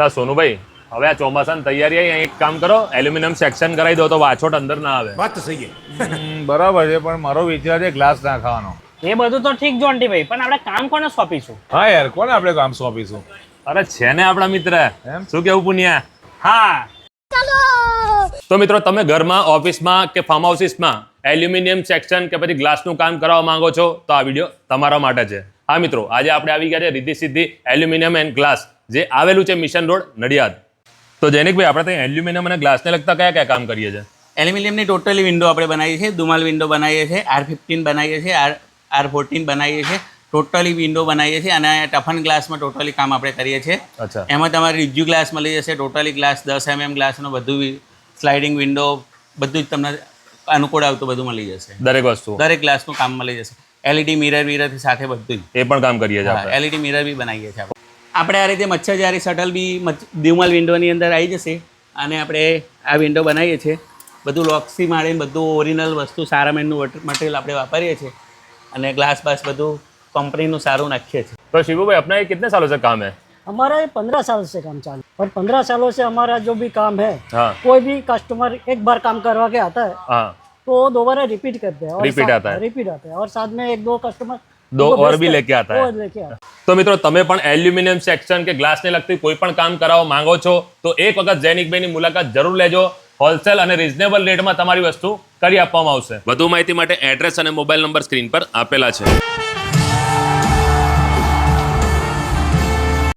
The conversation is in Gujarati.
તા સોનુભાઈ હવે આ ચોમાસાની તૈયારી આવી એક કામ કરો એલ્યુમિનિયમ સેક્શન કરાવી દો તો વાછોટ અંદર ના આવે. વાત તો સહી છે. બરાબર છે પણ મારો વિચાર છે ગ્લાસ નાખવાનો. એ બધું તો ઠીક જોન્ટી ભાઈ, પણ આપણે કામ કોને સોંપીશું? હા યાર કોને આપણે કામ સોંપીશું? અરે છે ને આપણા મિત્ર. એમ? શું કેવું પુનિયા? હા, તો મિત્રો તમે ઘરમાં ઓફિસમાં કે ફાર્મ હાઉસીસમાં એલ્યુમિનિયમ સેક્શન કે પછી ગ્લાસનું કામ કરાવવા માંગો છો તો આ વિડીયો તમારા માટે છે. હા મિત્રો, આજે આપણે આવી ગયા છે રિદ્ધિ સિદ્ધિ એલ્યુમિનિયમ એન્ડ ગ્લાસ, જે આવેલું છે મિશન રોડ, નડિયાદ. તો જૈનિકભાઈ, આપણે ત્યાં એલ્યુમિનિયમ અને ગ્લાસને લગતા કયા કયા કામ કરીએ છીએ? એલ્યુમિનિયમની ટોટલી વિન્ડો આપણે બનાવીએ છીએ, દુમાલ વિન્ડો બનાવીએ છીએ, R15 બનાવીએ છીએ, R14 બનાવીએ છીએ, ટોટલી વિન્ડો બનાવીએ છીએ અને ટફન ગ્લાસમાં ટોટલી કામ આપણે કરીએ છીએ. અચ્છા. એમાં તમારે રિજ્યુ ગ્લાસ મળી જશે, ટોટલી ગ્લાસ 10 mm ગ્લાસનો બધું સ્લાઇડિંગ વિન્ડો બધું જ તમને અનુકૂળ આવતું બધું મળી જશે. દરેક વસ્તુ, દરેક ગ્લાસનું કામ મળી જશે. LED મિરર સાથે બધું જ. એ પણ કામ કરીએ છીએ આપણે. LED મિરર બી બનાવીએ છીએ આપણે. આ રીતે મચ્છરજારી શટલ બી દ્યુમલ વિન્ડોની અંદર આવી જશે અને આપણે આ વિન્ડો બનાવીએ છીએ. બધું લોક્સથી માંડીને બધું ઓરિજિનલ વસ્તુ સારામેનનું મટીરિયલ આપણે વાપરીએ છીએ અને ગ્લાસ બાસ બધું कंपनी सारू नाखिए छे. तो शिवू भाई, अपना ये कितने सालों से काम है? हमारा ये 15 साल से काम चालू और 15 सालों से हमारा जो भी काम है, हाँ. कोई भी कस्टमर एक बार काम करवा के आता है हाँ. तो दोबारा रिपीट करते हैं. रिपीट आता है. रिपीट आता है और साथ में एक दो कस्टमर दो और भी लेके आता है. लेके आता है. तो मित्रों, તમે પણ એલ્યુમિનિયમ સેક્શન કે ગ્લાસ ને લગતી કોઈ પણ કામ કરાવવા માંગો છો તો એક વખત જૈનિકભાઈની મુલાકાત જરૂર લેજો. હોલસેલ અને રીઝનેબલ રેટમાં તમારી વસ્તુ કરી આપવામાં આવશે. વધુ માહિતી માટે એડ્રેસ અને મોબાઈલ નંબર સ્ક્રીન પર આપેલા છે.